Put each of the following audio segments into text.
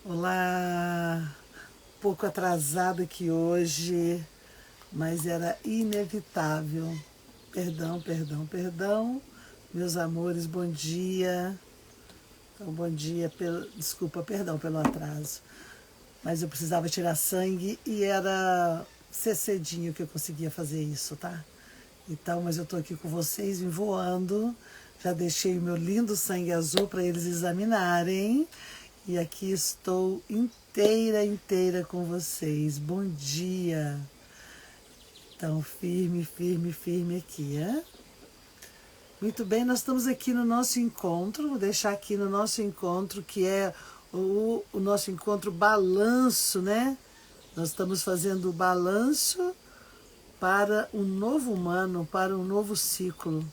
Olá, pouco atrasada aqui hoje, mas era inevitável. Perdão, meus amores, bom dia. Então, bom dia, desculpa, perdão pelo atraso. Mas eu precisava tirar sangue e era ser cedinho que eu conseguia fazer isso, tá? Então, mas eu tô aqui com vocês, vim voando. Já deixei o meu lindo sangue azul para eles examinarem. E aqui estou inteira com vocês. Bom dia. Então, firme aqui, é? Muito bem, nós estamos aqui no nosso encontro. Vou deixar aqui no nosso encontro, que é o nosso encontro balanço, né? Nós estamos fazendo o balanço para um novo humano, para um novo ciclo.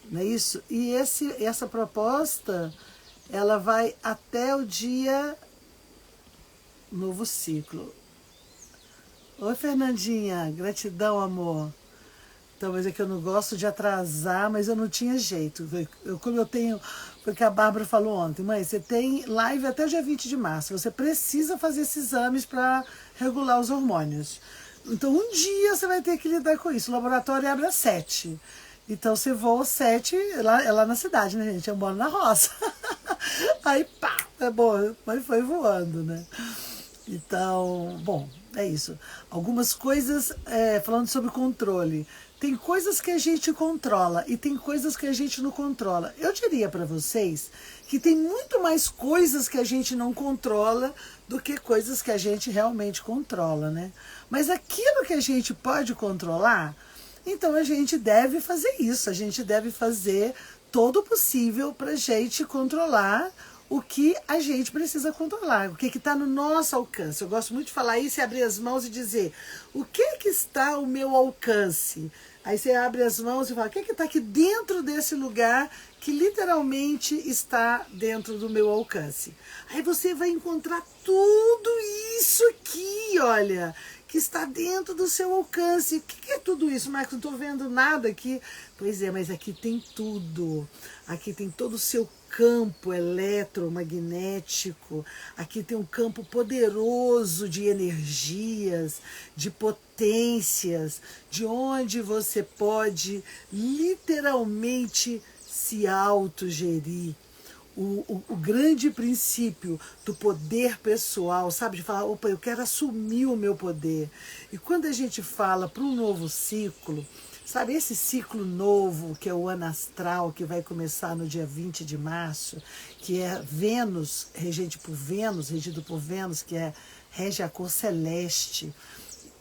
Não é isso? E essa proposta, ela vai até o dia novo ciclo. Oi, Fernandinha, gratidão, amor. Então, mas é que eu não gosto de atrasar, mas eu não tinha jeito. Como eu tenho, foi o que a Bárbara falou ontem, mãe, você tem live até o dia 20 de março, você precisa fazer esses exames para regular os hormônios. Então, um dia você vai ter que lidar com isso. O laboratório abre às 7. Então, você voa às 7, é lá na cidade, né, gente? Eu moro na roça. Aí, pá, é bom, mas foi voando, né? Então, bom, é isso. Algumas coisas, falando sobre controle. Tem coisas que a gente controla e tem coisas que a gente não controla. Eu diria para vocês que tem muito mais coisas que a gente não controla do que coisas que a gente realmente controla, né? Mas aquilo que a gente pode controlar, então a gente deve fazer isso. A gente deve fazer todo o possível para a gente controlar o que a gente precisa controlar, o que está no nosso alcance. Eu gosto muito de falar isso e abrir as mãos e dizer, o que está ao meu alcance? Aí você abre as mãos e fala, o que está aqui dentro desse lugar que literalmente está dentro do meu alcance? Aí você vai encontrar tudo isso aqui, olha, que está dentro do seu alcance. O que é tudo isso, Marcos? Não estou vendo nada aqui. Pois é, mas aqui tem tudo. Aqui tem todo o seu campo eletromagnético. Aqui tem um campo poderoso de energias, de potências, de onde você pode literalmente se autogerir. O grande princípio do poder pessoal, sabe? De falar, opa, eu quero assumir o meu poder. E quando a gente fala para um novo ciclo, sabe, esse ciclo novo, que é o ano astral, que vai começar no dia 20 de março, que é Vênus, regido por Vênus, que rege a cor celeste,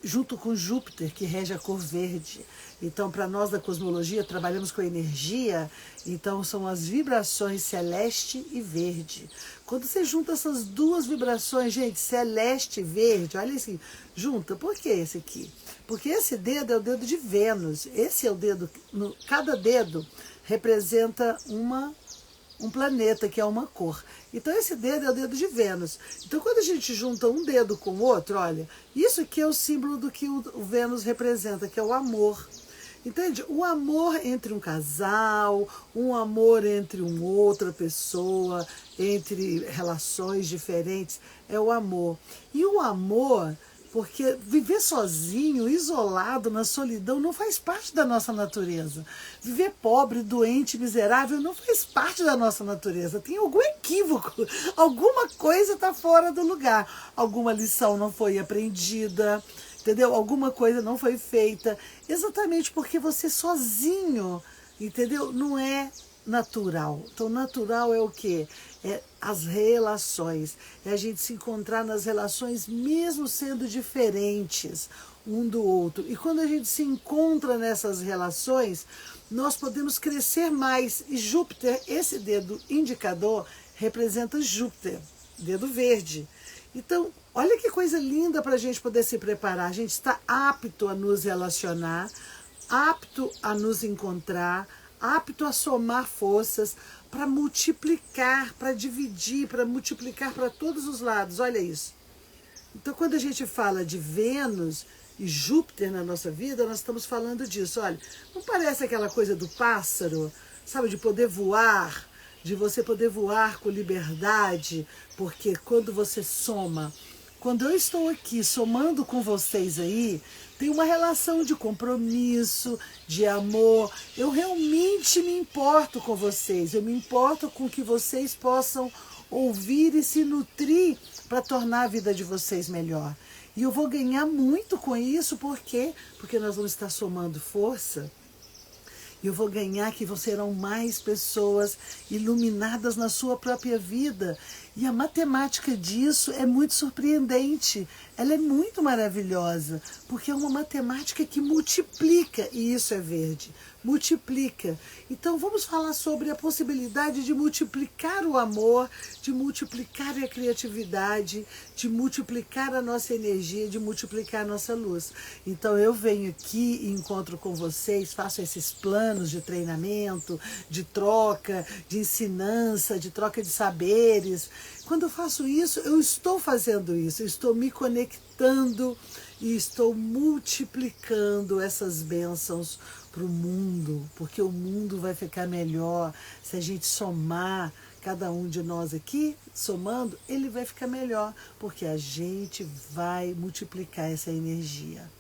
junto com Júpiter, que rege a cor verde. Então, para nós da cosmologia, trabalhamos com a energia, então são as vibrações celeste e verde. Quando você junta essas duas vibrações, gente, celeste e verde, olha assim, junta, por que esse aqui? Porque esse dedo é o dedo de Vênus, esse é o dedo, cada dedo representa um planeta, que é uma cor. Então esse dedo é o dedo de Vênus. Então quando a gente junta um dedo com o outro, olha, isso aqui é o símbolo do que o Vênus representa, que é o amor. Entende? O amor entre um casal, um amor entre uma outra pessoa, entre relações diferentes, é o amor. E o amor, porque viver sozinho, isolado, na solidão, não faz parte da nossa natureza. Viver pobre, doente, miserável, não faz parte da nossa natureza. Tem algum equívoco, alguma coisa está fora do lugar. Alguma lição não foi aprendida, entendeu? Alguma coisa não foi feita. Exatamente porque você sozinho, entendeu? Não é natural. Então, natural é o quê? É as relações. É a gente se encontrar nas relações, mesmo sendo diferentes um do outro. E quando a gente se encontra nessas relações, nós podemos crescer mais. E Júpiter, esse dedo indicador, representa Júpiter, dedo verde. Então, olha que coisa linda para a gente poder se preparar. A gente está apto a nos relacionar, apto a nos encontrar, apto a somar forças para multiplicar, para dividir, para multiplicar para todos os lados. Olha isso. Então, quando a gente fala de Vênus e Júpiter na nossa vida, nós estamos falando disso. Olha, não parece aquela coisa do pássaro, sabe, de poder voar, de você poder voar com liberdade, porque quando você soma, quando eu estou aqui somando com vocês aí, tem uma relação de compromisso, de amor. Eu realmente me importo com vocês, eu me importo com que vocês possam ouvir e se nutrir para tornar a vida de vocês melhor. E eu vou ganhar muito com isso, por quê? Porque nós vamos estar somando força. E eu vou ganhar que serão mais pessoas iluminadas na sua própria vida. E a matemática disso é muito surpreendente. Ela é muito maravilhosa, porque é uma matemática que multiplica, e isso é verde, multiplica. Então vamos falar sobre a possibilidade de multiplicar o amor, de multiplicar a criatividade, de multiplicar a nossa energia, de multiplicar a nossa luz. Então eu venho aqui e encontro com vocês, faço esses planos de treinamento, de troca, de ensinança, de troca de saberes. Quando eu faço isso, eu estou fazendo isso, eu estou me conectando e estou multiplicando essas bênçãos para o mundo, porque o mundo vai ficar melhor se a gente somar, cada um de nós aqui, somando, ele vai ficar melhor, porque a gente vai multiplicar essa energia.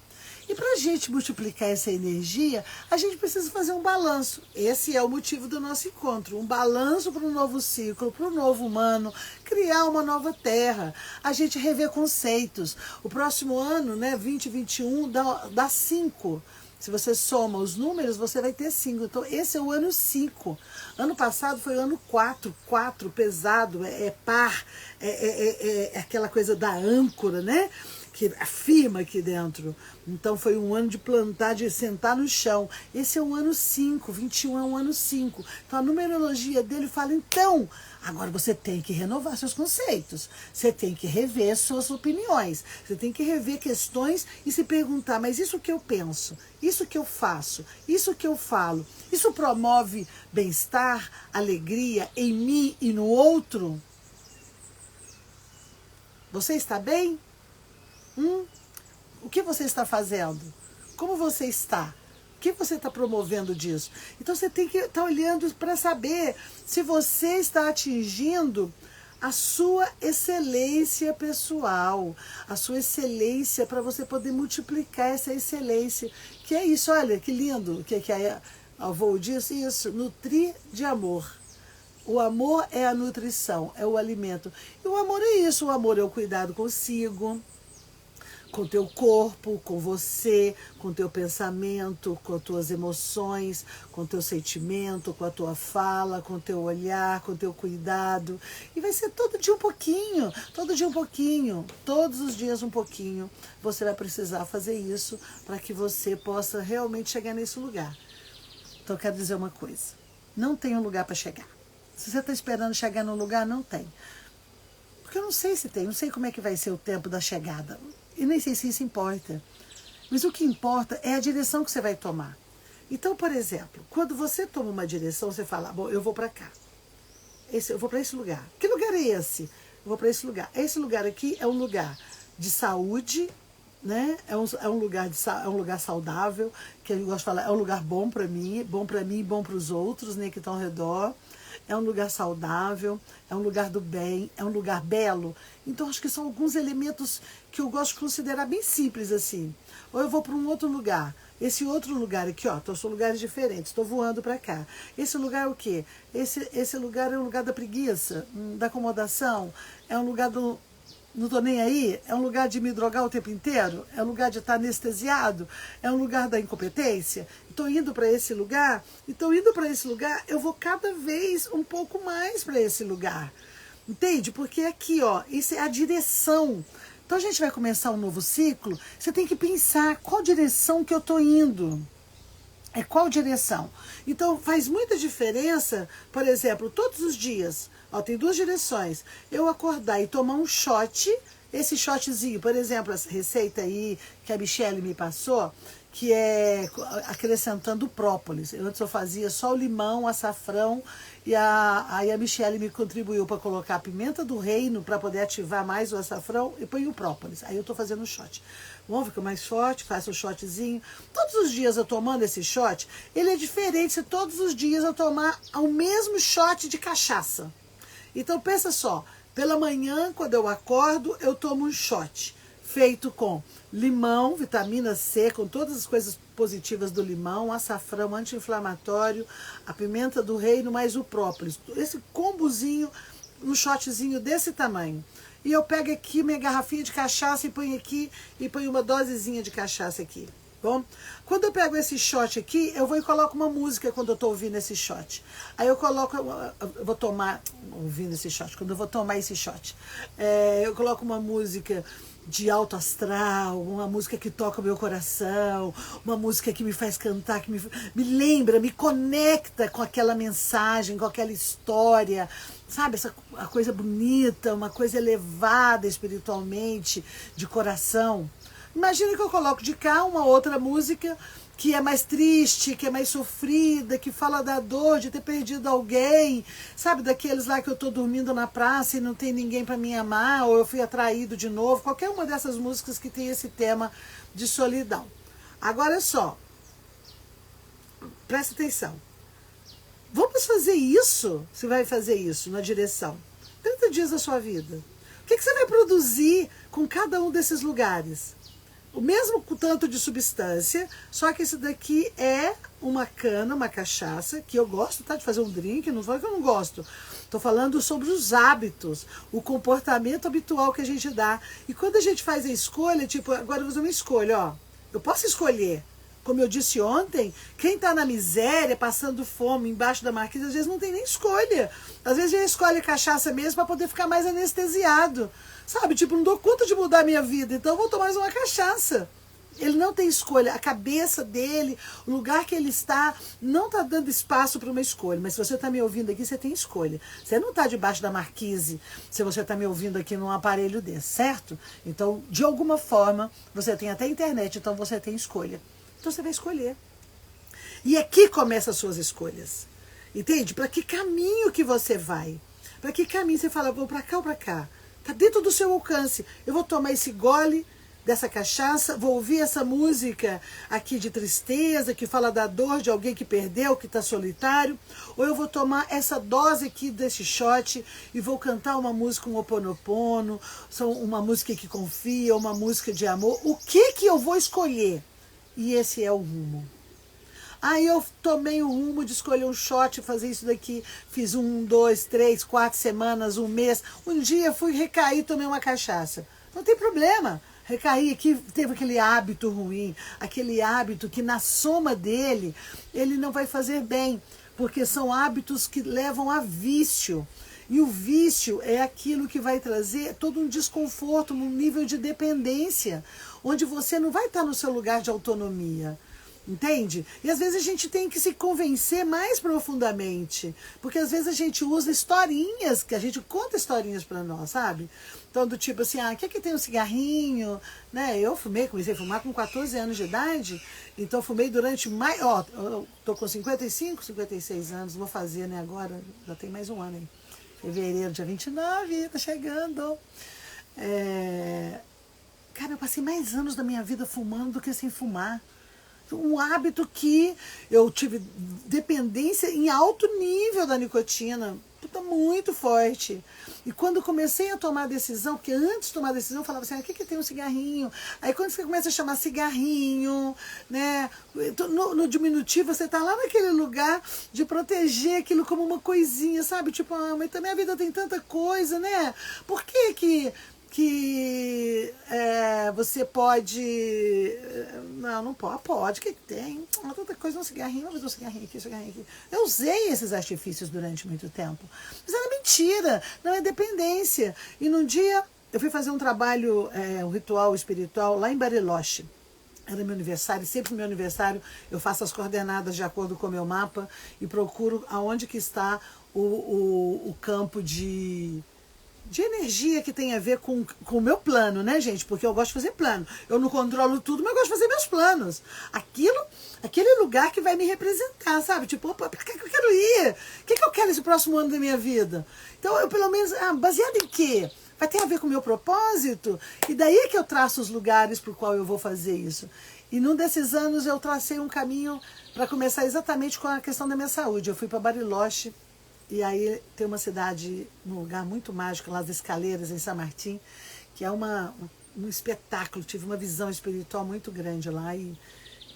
E para a gente multiplicar essa energia, a gente precisa fazer um balanço. Esse é o motivo do nosso encontro. Um balanço para um novo ciclo, para um novo humano, criar uma nova terra. A gente rever conceitos. O próximo ano, né, 2021, dá 5. Se você soma os números, você vai ter 5. Então, esse é o ano 5. Ano passado foi o ano 4. 4, pesado, é par, é aquela coisa da âncora, né? Que afirma aqui dentro. Então foi um ano de plantar, de sentar no chão. Esse é o ano 5, 21 é o ano 5. Então a numerologia dele fala, então, agora você tem que renovar seus conceitos, você tem que rever suas opiniões, você tem que rever questões e se perguntar, mas isso que eu penso, isso que eu faço, isso que eu falo, isso promove bem-estar, alegria em mim e no outro? Você está bem? O que você está fazendo? Como você está? O que você está promovendo disso? Então você tem que estar olhando para saber se você está atingindo a sua excelência pessoal, a sua excelência para você poder multiplicar essa excelência. Que é isso, olha que lindo, que a avó disse isso, nutrir de amor. O amor é a nutrição, é o alimento. E o amor é isso, o amor é o cuidado consigo, com o teu corpo, com você, com o teu pensamento, com as tuas emoções, com o teu sentimento, com a tua fala, com o teu olhar, com o teu cuidado. E vai ser todo dia um pouquinho, todos os dias um pouquinho. Você vai precisar fazer isso para que você possa realmente chegar nesse lugar. Então eu quero dizer uma coisa, não tem um lugar para chegar. Se você está esperando chegar num lugar, não tem. Porque eu não sei se tem, não sei como é que vai ser o tempo da chegada. E nem sei se isso importa. Mas o que importa é a direção que você vai tomar. Então, por exemplo, quando você toma uma direção, você fala, bom, eu vou para cá. Eu vou para esse lugar. Que lugar é esse? Eu vou para esse lugar. Esse lugar aqui é um lugar de saúde, né? É um lugar saudável, que eu gosto de falar, é um lugar bom para mim e bom para os outros, né, que estão ao redor. É um lugar saudável, é um lugar do bem, é um lugar belo. Então, acho que são alguns elementos que eu gosto de considerar bem simples, assim. Ou eu vou para um outro lugar. Esse outro lugar aqui, ó, são lugares diferentes, estou voando para cá. Esse lugar é o quê? Esse lugar é um lugar da preguiça, da acomodação, é um lugar do... não tô nem aí, é um lugar de me drogar o tempo inteiro, é um lugar de estar anestesiado, é um lugar da incompetência. Estou indo para esse lugar, eu vou cada vez um pouco mais para esse lugar. Entende? Porque aqui, ó, isso é a direção. Então a gente vai começar um novo ciclo, você tem que pensar qual direção que eu estou indo. É qual direção? Então faz muita diferença, por exemplo, todos os dias, ó, tem 2 direções. Eu acordar e tomar um shot, esse shotzinho, por exemplo, essa receita aí que a Michelle me passou, que é acrescentando própolis. Antes eu fazia só o limão, açafrão, e aí a Michele me contribuiu para colocar a pimenta do reino para poder ativar mais o açafrão e põe o própolis. Aí eu tô fazendo o shot. Bom, fica mais forte, faço o shotzinho. Todos os dias eu tomando esse shot, ele é diferente se todos os dias eu tomar o mesmo shot de cachaça. Então pensa só, pela manhã, quando eu acordo, eu tomo um shot feito com limão, vitamina C, com todas as coisas positivas do limão, açafrão anti-inflamatório, a pimenta do reino, mais o própolis. Esse combozinho, um shotzinho desse tamanho. E eu pego aqui minha garrafinha de cachaça e ponho aqui, e ponho uma dosezinha de cachaça aqui. Bom, quando eu pego esse shot aqui, eu vou e coloco uma música quando eu tô ouvindo esse shot. Aí eu coloco, eu vou tomar, ouvindo esse shot, quando eu vou tomar esse shot, eu coloco uma música de alto astral, uma música que toca o meu coração, uma música que me faz cantar, que me lembra, me conecta com aquela mensagem, com aquela história, sabe, a coisa bonita, uma coisa elevada espiritualmente, de coração. Imagina que eu coloco de cá uma outra música que é mais triste, que é mais sofrida, que fala da dor de ter perdido alguém, sabe, daqueles lá que eu tô dormindo na praça e não tem ninguém para me amar, ou eu fui atraído de novo, qualquer uma dessas músicas que tem esse tema de solidão. Agora só, presta atenção. Vamos fazer isso, você vai fazer isso na direção. 30 dias da sua vida. O que você vai produzir com cada um desses lugares? O mesmo tanto de substância, só que esse daqui é uma cana, uma cachaça, que eu gosto, tá, de fazer um drink, não falo que eu não gosto. Tô falando sobre os hábitos, o comportamento habitual que a gente dá. E quando a gente faz a escolha, tipo, agora eu vou fazer uma escolha, ó. Eu posso escolher. Como eu disse ontem, quem tá na miséria, passando fome embaixo da marquise, às vezes não tem nem escolha. Às vezes ele escolhe cachaça mesmo para poder ficar mais anestesiado. Sabe, tipo, não dou conta de mudar a minha vida, então eu vou tomar mais uma cachaça. Ele não tem escolha, a cabeça dele, o lugar que ele está, não está dando espaço para uma escolha. Mas se você está me ouvindo aqui, você tem escolha. Você não está debaixo da marquise, se você está me ouvindo aqui num aparelho desse, certo? Então, de alguma forma, você tem até internet, então você tem escolha. Então você vai escolher. E aqui começam as suas escolhas. Entende? Para que caminho que você vai? Para que caminho você fala, vou para cá ou para cá? Está dentro do seu alcance. Eu vou tomar esse gole dessa cachaça, vou ouvir essa música aqui de tristeza, que fala da dor de alguém que perdeu, que está solitário, ou eu vou tomar essa dose aqui desse shot e vou cantar uma música, um Ho Oponopono, uma música que confia, uma música de amor. O que eu vou escolher? E esse é o rumo. Aí eu tomei o rumo de escolher um shot, fazer isso daqui, fiz 1, 2, 3, 4 semanas, um mês. Um dia fui recair, tomei uma cachaça. Não tem problema. Recaí aqui, teve aquele hábito ruim, aquele hábito que na soma dele, ele não vai fazer bem, porque são hábitos que levam a vício. E o vício é aquilo que vai trazer todo um desconforto, um nível de dependência, onde você não vai estar no seu lugar de autonomia. Entende? E às vezes a gente tem que se convencer mais profundamente, porque às vezes a gente usa historinhas, que a gente conta historinhas para nós, sabe? Então do tipo assim, quer que tem um cigarrinho, né? Eu comecei a fumar com 14 anos de idade, então fumei durante mais, eu tô com 55, 56 anos, vou fazer, né, agora, já tem mais um ano aí. Fevereiro, dia 29, tá chegando. Cara, eu passei mais anos da minha vida fumando do que sem fumar. Um hábito que eu tive dependência em alto nível da nicotina, muito forte. E quando comecei a tomar a decisão, porque antes de tomar a decisão eu falava assim, que tem um cigarrinho? Aí quando você começa a chamar cigarrinho, né, no diminutivo, você tá lá naquele lugar de proteger aquilo como uma coisinha, sabe? Tipo, mas também a vida tem tanta coisa, né? Por que você pode... Não pode. Pode, que tem. Tanta coisa, um cigarrinho, vamos ver um cigarrinho aqui, um cigarrinho aqui. Eu usei esses artifícios durante muito tempo. Mas era mentira, não é dependência. E num dia, eu fui fazer um trabalho, um ritual espiritual lá em Bariloche. Era meu aniversário, e sempre no meu aniversário eu faço as coordenadas de acordo com o meu mapa e procuro aonde que está o campo de de energia que tem a ver com o meu plano, né, gente? Porque eu gosto de fazer plano. Eu não controlo tudo, mas eu gosto de fazer meus planos. Aquele lugar que vai me representar, sabe? Tipo, opa, pra que eu quero ir? O que eu quero nesse próximo ano da minha vida? Então, eu pelo menos, baseado em quê? Vai ter a ver com o meu propósito? E daí é que eu traço os lugares para o qual eu vou fazer isso. E num desses anos eu tracei um caminho para começar exatamente com a questão da minha saúde. Eu fui para Bariloche, e aí tem uma cidade, um lugar muito mágico, lá das Escaleiras, em São Martim, que é um espetáculo. Tive uma visão espiritual muito grande lá. E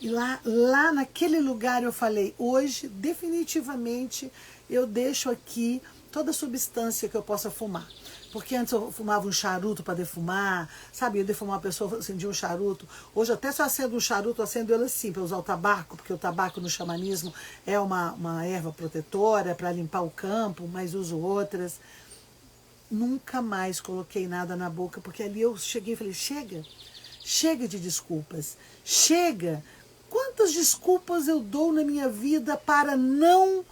lá naquele lugar eu falei, hoje, definitivamente, eu deixo aqui toda a substância que eu possa fumar. Porque antes eu fumava um charuto para defumar, sabe? Eu defumar uma pessoa, acendia um charuto. Hoje até se eu acendo um charuto, eu acendo ele assim, para usar o tabaco, porque o tabaco no xamanismo é uma erva protetora para limpar o campo, mas uso outras. Nunca mais coloquei nada na boca, porque ali eu cheguei e falei, chega de desculpas, chega. Quantas desculpas eu dou na minha vida para não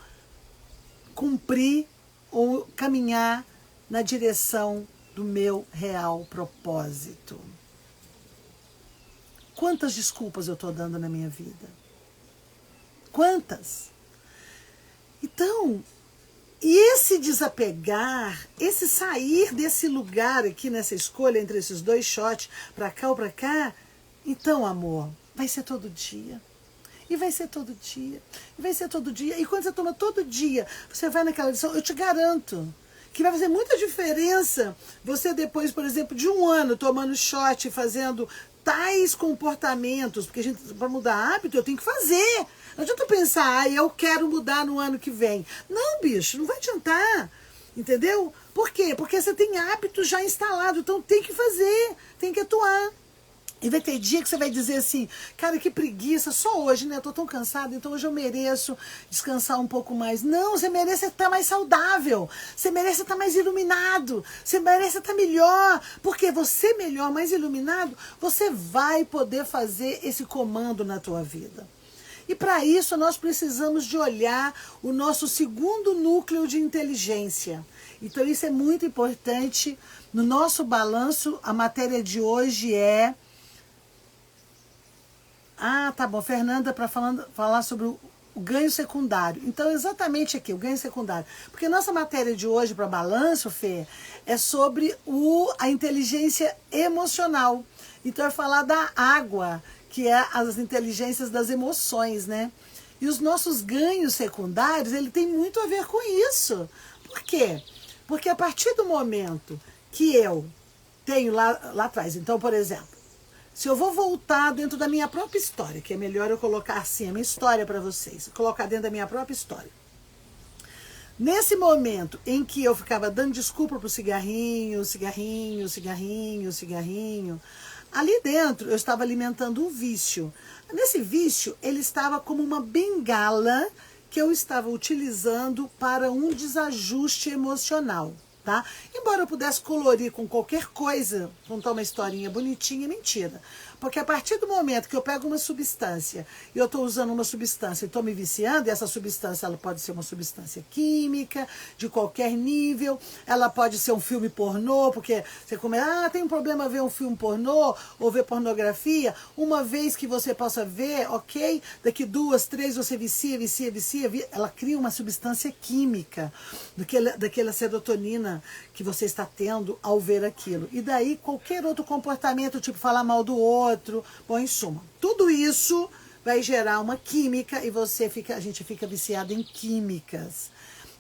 cumprir ou caminhar na direção do meu real propósito? Quantas desculpas eu estou dando na minha vida? Quantas? Então, e esse desapegar, esse sair desse lugar aqui nessa escolha entre esses dois shots, para cá ou para cá, então, amor, vai ser todo dia. E vai ser todo dia. E vai ser todo dia. E quando você toma todo dia, você vai naquela lição, eu te garanto que vai fazer muita diferença você depois, por exemplo, de um ano tomando shot, fazendo tais comportamentos, porque para mudar hábito eu tenho que fazer. Não adianta pensar, eu quero mudar no ano que vem. Não, bicho, não vai adiantar. Entendeu? Por quê? Porque você tem hábito já instalado, então tem que fazer, tem que atuar. E vai ter dia que você vai dizer assim, cara, que preguiça, só hoje, né? Eu tô tão cansada, então hoje eu mereço descansar um pouco mais. Não, você merece estar mais saudável, você merece estar mais iluminado, você merece estar melhor, porque você melhor, mais iluminado, você vai poder fazer esse comando na tua vida. E para isso nós precisamos de olhar o nosso segundo núcleo de inteligência. Então isso é muito importante. No nosso balanço, a matéria de hoje é... tá bom, Fernanda, para falar sobre o ganho secundário. Então, exatamente aqui, o ganho secundário. Porque nossa matéria de hoje para balanço, Fê, é sobre a inteligência emocional. Então, é falar da água, que é as inteligências das emoções, né? E os nossos ganhos secundários, ele tem muito a ver com isso. Por quê? Porque a partir do momento que eu tenho lá atrás, então, por exemplo, se eu vou voltar dentro da minha própria história, que é melhor eu colocar assim, a minha história para vocês, colocar dentro da minha própria história. Nesse momento em que eu ficava dando desculpa pro cigarrinho, ali dentro eu estava alimentando um vício. Nesse vício, ele estava como uma bengala que eu estava utilizando para um desajuste emocional. Tá? Embora eu pudesse colorir com qualquer coisa, contar uma historinha bonitinha, mentira. Porque a partir do momento que eu pego uma substância e eu estou usando uma substância e estou me viciando, e essa substância ela pode ser uma substância química, de qualquer nível, ela pode ser um filme pornô, porque você começa, tem um problema ver um filme pornô ou ver pornografia, uma vez que você possa ver, ok, daqui 2, 3 você vicia, ela cria uma substância química, daquela serotonina que você está tendo ao ver aquilo. E daí qualquer outro comportamento, tipo falar mal do outro, bom, em suma, tudo isso vai gerar uma química e a gente fica viciado em químicas,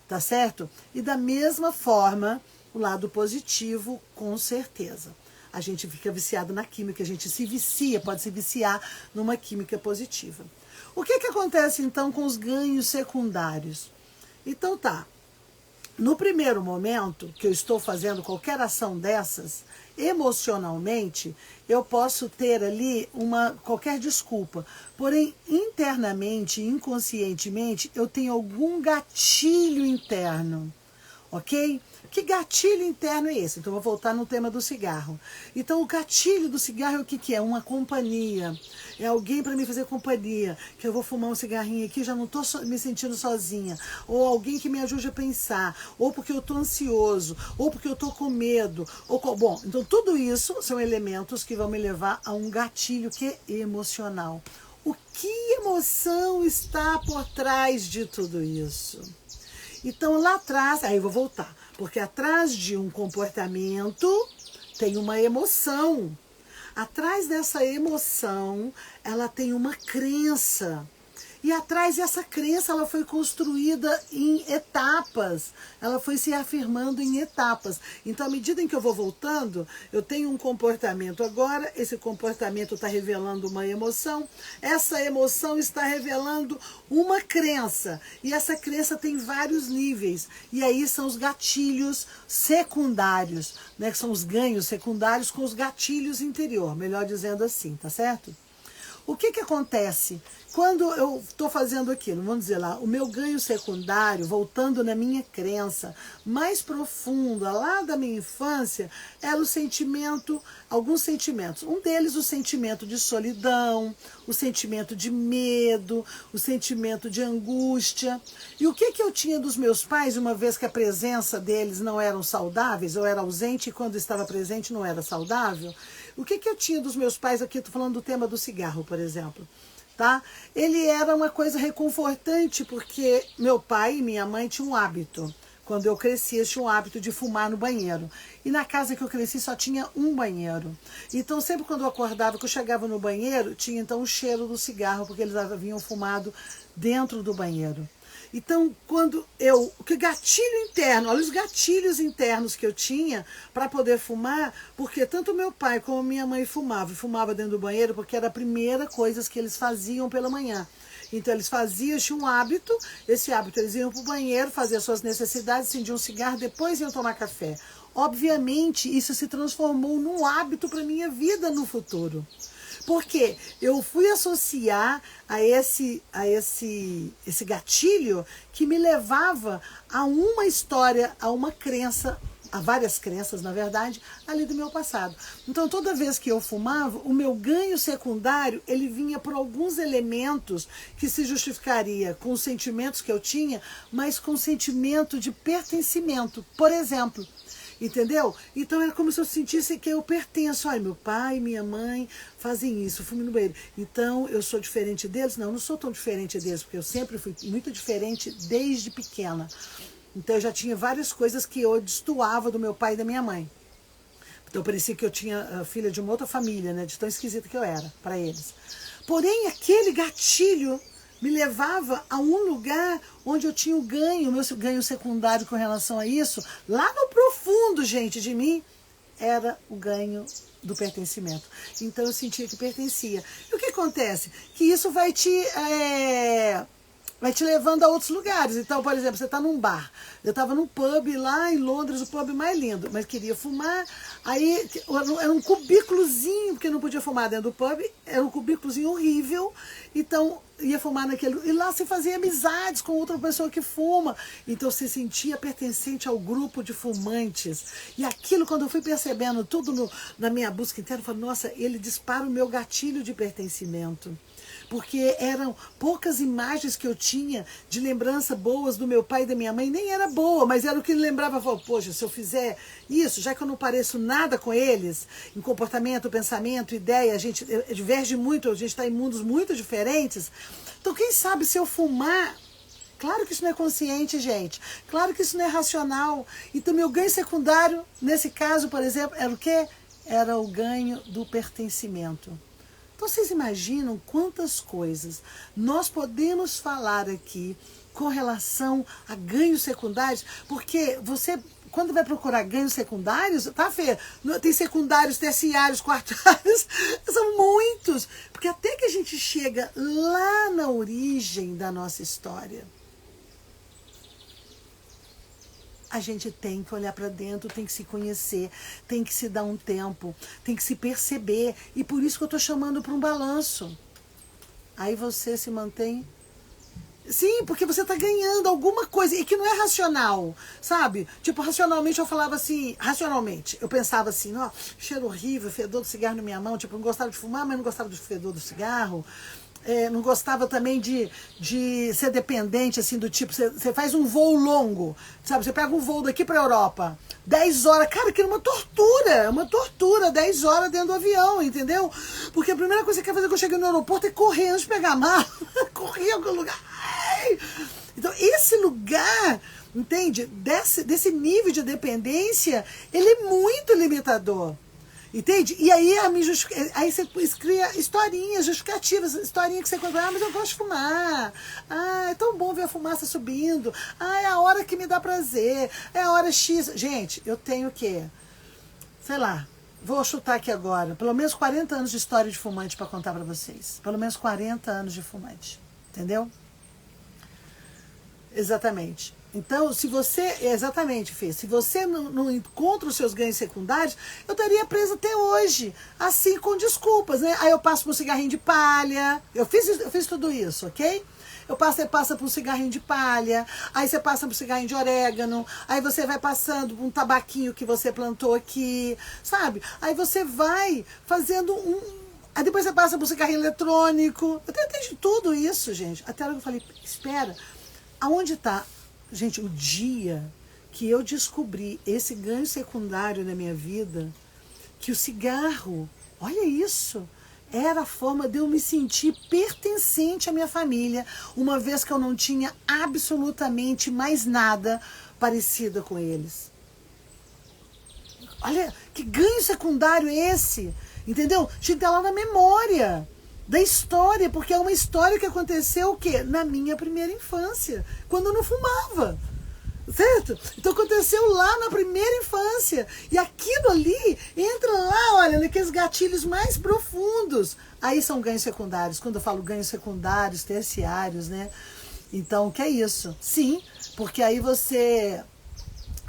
tá certo? E da mesma forma, o lado positivo, com certeza. A gente fica viciado na química, a gente se vicia, pode se viciar numa química positiva. O que acontece então com os ganhos secundários? Então tá, no primeiro momento que eu estou fazendo qualquer ação dessas, emocionalmente, eu posso ter ali qualquer desculpa. Porém, internamente, inconscientemente, eu tenho algum gatilho interno. ok? Que gatilho interno é esse? Então, vou voltar no tema do cigarro. Então, o gatilho do cigarro é o que é? Uma companhia. É alguém para me fazer companhia. Que eu vou fumar um cigarrinho aqui, já não estou me sentindo sozinha. Ou alguém que me ajude a pensar. Ou porque eu estou ansioso. Ou porque eu estou com medo. Bom, então tudo isso são elementos que vão me levar a um gatilho que é emocional. O que emoção está por trás de tudo isso? Então, lá atrás, aí eu vou voltar, porque atrás de um comportamento tem uma emoção. Atrás dessa emoção, ela tem uma crença. E atrás dessa crença, ela foi construída em etapas. Ela foi se afirmando em etapas. Então, à medida em que eu vou voltando, eu tenho um comportamento agora, esse comportamento está revelando uma emoção, essa emoção está revelando uma crença. E essa crença tem vários níveis. E aí são os gatilhos secundários, né? Que são os ganhos secundários com os gatilhos interior, melhor dizendo assim, tá certo? O que acontece quando eu estou fazendo aquilo? Vamos dizer lá, o meu ganho secundário, voltando na minha crença mais profunda, lá da minha infância, era o sentimento, alguns sentimentos. Um deles, o sentimento de solidão, o sentimento de medo, o sentimento de angústia. E o que eu tinha dos meus pais, uma vez que a presença deles não eram saudáveis, eu era ausente e quando estava presente não era saudável? O que eu tinha dos meus pais, aqui estou falando do tema do cigarro, por exemplo, tá? Ele era uma coisa reconfortante, porque meu pai e minha mãe tinham um hábito. Quando eu cresci, eles tinham o hábito de fumar no banheiro. E na casa que eu cresci só tinha um banheiro. Então, sempre quando eu acordava, que eu chegava no banheiro, tinha então o cheiro do cigarro, porque eles haviam fumado dentro do banheiro. Então, que gatilho interno, olha os gatilhos internos que eu tinha para poder fumar, porque tanto meu pai como minha mãe fumavam, e fumava dentro do banheiro, porque era a primeira coisa que eles faziam pela manhã. Então, eles tinham um hábito, esse hábito, eles iam para o banheiro, faziam suas necessidades, acendiam um cigarro, depois iam tomar café. Obviamente, isso se transformou num hábito para a minha vida no futuro. Porque eu fui associar a esse gatilho que me levava a uma história, a uma crença, a várias crenças, na verdade, ali do meu passado. Então, toda vez que eu fumava, o meu ganho secundário, ele vinha por alguns elementos que se justificaria com os sentimentos que eu tinha, mas com o sentimento de pertencimento. Por exemplo, entendeu? Então era como se eu sentisse que eu pertenço. Olha, meu pai e minha mãe fazem isso, fumo no banheiro. Então eu sou diferente deles? Não, eu não sou tão diferente deles, porque eu sempre fui muito diferente desde pequena. Então eu já tinha várias coisas que eu destoava do meu pai e da minha mãe. Então parecia que eu tinha filha de uma outra família, né? De tão esquisita que eu era para eles. Porém, aquele gatilho me levava a um lugar onde eu tinha o meu ganho secundário com relação a isso, lá no profundo, gente, de mim, era o ganho do pertencimento. Então eu sentia que pertencia. E o que acontece? Que isso vai te levando a outros lugares. Então, por exemplo, você está num bar. Eu estava num pub lá em Londres, o pub mais lindo, mas queria fumar. Aí era um cubículozinho, porque não podia fumar dentro do pub, era um cubículozinho horrível. Então, ia fumar naquele. E lá você fazia amizades com outra pessoa que fuma. Então, você sentia pertencente ao grupo de fumantes. E aquilo, quando eu fui percebendo tudo na minha busca interna, eu falei, nossa, ele dispara o meu gatilho de pertencimento. Porque eram poucas imagens que eu tinha de lembrança boas do meu pai e da minha mãe, nem era boa, mas era o que ele lembrava. Falava, poxa, se eu fizer isso, já que eu não pareço nada com eles, em comportamento, pensamento, ideia, a gente diverge muito, a gente está em mundos muito diferentes. Então, quem sabe se eu fumar... Claro que isso não é consciente, gente. Claro que isso não é racional. Então, meu ganho secundário, nesse caso, por exemplo, era o quê? Era o ganho do pertencimento. Então, vocês imaginam quantas coisas nós podemos falar aqui com relação a ganhos secundários? Porque você, quando vai procurar ganhos secundários, tá, Fê? Tem secundários, terciários, quartários, são muitos. Porque até que a gente chega lá na origem da nossa história, a gente tem que olhar para dentro, tem que se conhecer, tem que se dar um tempo, tem que se perceber. E por isso que eu estou chamando para um balanço. Aí você se mantém Sim, porque você tá ganhando alguma coisa e que não é racional, sabe? Tipo, racionalmente eu falava assim, racionalmente, eu pensava assim, ó, cheiro horrível, fedor de cigarro na minha mão, tipo, eu não gostava de fumar, mas não gostava do fedor do cigarro. Não gostava também de ser dependente, assim, do tipo, você faz um voo longo, sabe? Você pega um voo daqui pra Europa, 10 horas, cara, que é uma tortura, 10 horas dentro do avião, entendeu? Porque a primeira coisa que você quer fazer quando eu cheguei no aeroporto é correr antes de pegar a mala, correr em algum lugar. Ai! Então, esse lugar, entende? Desse nível de dependência, ele é muito limitador. Entende? E aí, aí você cria historinhas justificativas, historinha que você conta, mas eu gosto de fumar. É tão bom ver a fumaça subindo. É a hora que me dá prazer. É a hora X. Gente, eu tenho o quê? Sei lá, vou chutar aqui agora. Pelo menos 40 anos de história de fumante para contar para vocês. Pelo menos 40 anos de fumante. Entendeu? Exatamente. Então, se você, exatamente, Fê, se você não encontra os seus ganhos secundários, eu estaria presa até hoje, assim, com desculpas, né? Aí eu passo por um cigarrinho de palha, eu fiz tudo isso, ok? Você passa por um cigarrinho de palha, aí você passa por um cigarrinho de orégano, aí você vai passando por um tabaquinho que você plantou aqui, sabe? Aí você vai fazendo Aí depois você passa por um cigarrinho eletrônico, eu tentei de tudo isso, gente, até que eu falei, espera, aonde está... Gente, o dia que eu descobri esse ganho secundário na minha vida, que o cigarro, olha isso, era a forma de eu me sentir pertencente à minha família, uma vez que eu não tinha absolutamente mais nada parecido com eles. Olha, que ganho secundário é esse? Entendeu? Tinha que ter lá na memória da história, porque é uma história que aconteceu o quê? Na minha primeira infância, quando eu não fumava. Certo? Então aconteceu lá na primeira infância. E aquilo ali entra lá, olha, naqueles gatilhos mais profundos. Aí são ganhos secundários. Quando eu falo ganhos secundários, terciários, né? Então, o que é isso? Sim, porque aí você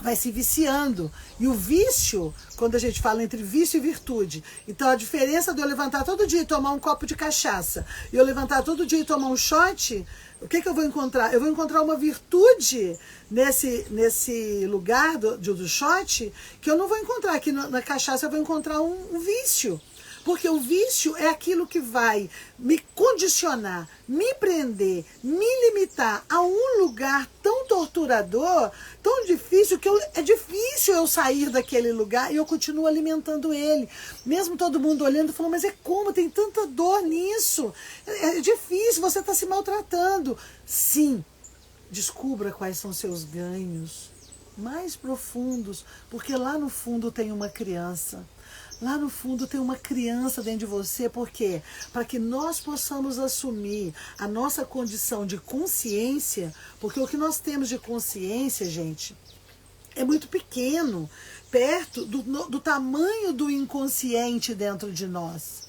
vai se viciando. E o vício, quando a gente fala entre vício e virtude, então a diferença de eu levantar todo dia e tomar um copo de cachaça e eu levantar todo dia e tomar um shot, o que eu vou encontrar? Eu vou encontrar uma virtude nesse lugar do shot que eu não vou encontrar. Aqui na cachaça eu vou encontrar um vício. Porque o vício é aquilo que vai me condicionar, me prender, me limitar a um lugar tão torturador, tão difícil, que é difícil eu sair daquele lugar e eu continuo alimentando ele. Mesmo todo mundo olhando e falando, mas como? Tem tanta dor nisso. É difícil, você está se maltratando. Sim, descubra quais são seus ganhos mais profundos, porque lá no fundo tem uma criança. Lá no fundo tem uma criança dentro de você, por quê? Para que nós possamos assumir a nossa condição de consciência, porque o que nós temos de consciência, gente, é muito pequeno, perto do tamanho do inconsciente dentro de nós.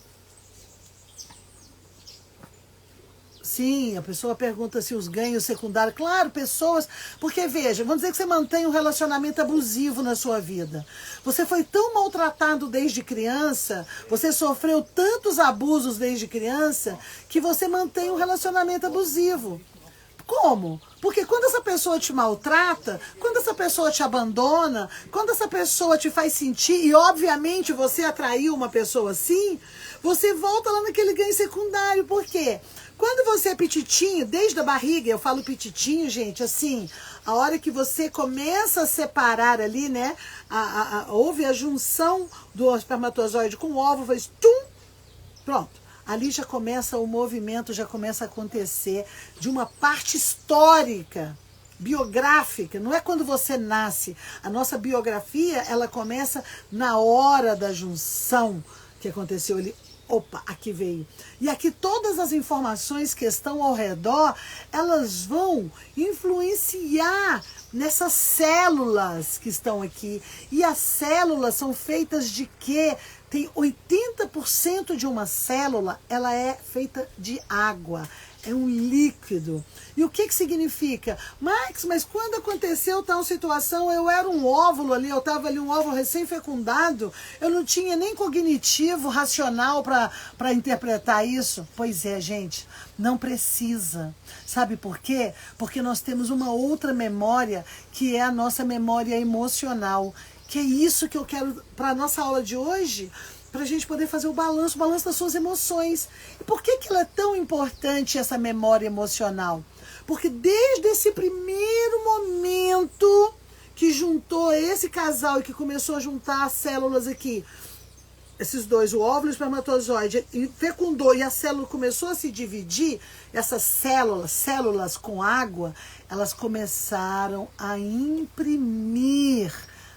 Sim, a pessoa pergunta se os ganhos secundários... Claro, pessoas... Porque, veja, vamos dizer que você mantém um relacionamento abusivo na sua vida. Você foi tão maltratado desde criança, você sofreu tantos abusos desde criança, que você mantém um relacionamento abusivo. Como? Porque quando essa pessoa te maltrata, quando essa pessoa te abandona, quando essa pessoa te faz sentir, e obviamente você atraiu uma pessoa assim, você volta lá naquele ganho secundário. Por quê? Quando você é pititinho, desde a barriga, eu falo pititinho, gente, assim, a hora que você começa a separar ali, né, houve a junção do espermatozoide com o óvulo, faz tum, pronto. Ali já começa o movimento, já começa a acontecer de uma parte histórica, biográfica. Não é quando você nasce. A nossa biografia, ela começa na hora da junção que aconteceu ali. Opa, aqui veio. E aqui todas as informações que estão ao redor, elas vão influenciar nessas células que estão aqui. E as células são feitas de quê? Tem 80% de uma célula, ela é feita de água. é um líquido. E o que significa? Max, mas quando aconteceu tal situação, eu era um óvulo ali, eu estava ali um óvulo recém-fecundado, eu não tinha nem cognitivo, racional para interpretar isso. Pois é, gente, não precisa. Sabe por quê? Porque nós temos uma outra memória, que é a nossa memória emocional, que é isso que eu quero para a nossa aula de hoje, para a gente poder fazer o balanço das suas emoções. E por que ela é tão importante, essa memória emocional? Porque desde esse primeiro momento que juntou esse casal e que começou a juntar as células aqui, esses dois, o óvulo e o espermatozoide, e fecundou e a célula começou a se dividir, essas células com água, elas começaram a imprimir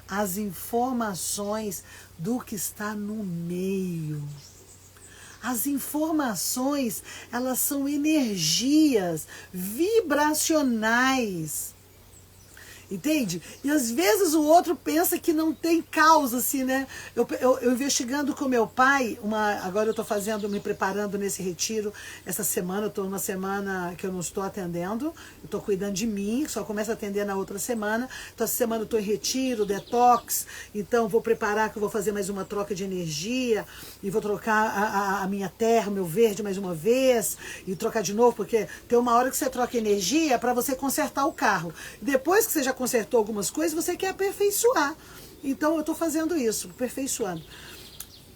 as informações do que está no meio. As informações, elas são energias vibracionais. Entende? E às vezes o outro pensa que não tem causa, assim, né? Eu investigando com meu pai, agora eu estou me preparando nesse retiro, essa semana, eu estou numa semana que eu não estou atendendo, eu estou cuidando de mim, só começo a atender na outra semana, então essa semana eu estou em retiro, detox, então vou preparar que eu vou fazer mais uma troca de energia, e vou trocar a minha terra, o meu verde mais uma vez, e trocar de novo, porque tem uma hora que você troca energia para você consertar o carro. Depois que você já consertou algumas coisas, você quer aperfeiçoar. Então eu estou fazendo isso, aperfeiçoando.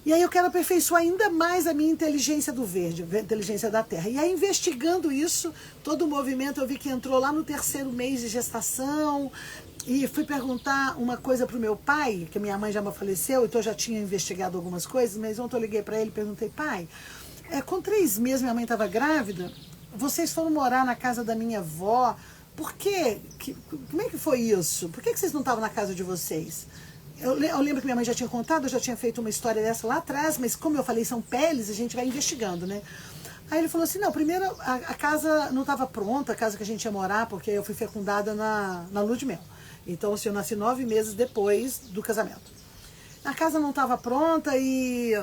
E aí eu quero aperfeiçoar ainda mais a minha inteligência do verde, a inteligência da terra. E aí investigando isso, todo o movimento, eu vi que entrou lá no 3º mês de gestação, e fui perguntar uma coisa para o meu pai, que minha mãe já faleceu, então eu já tinha investigado algumas coisas, mas ontem eu liguei para ele e perguntei, pai, com 3 meses minha mãe estava grávida, vocês foram morar na casa da minha avó, por quê? Como é que foi isso? Por que vocês não estavam na casa de vocês? Eu lembro que minha mãe já tinha contado, eu já tinha feito uma história dessa lá atrás, mas como eu falei, são peles, a gente vai investigando, né? Aí ele falou assim, não, primeiro a casa não estava pronta, a casa que a gente ia morar, porque eu fui fecundada na lua de mel. Então, assim, eu nasci 9 meses depois do casamento. A casa não estava pronta e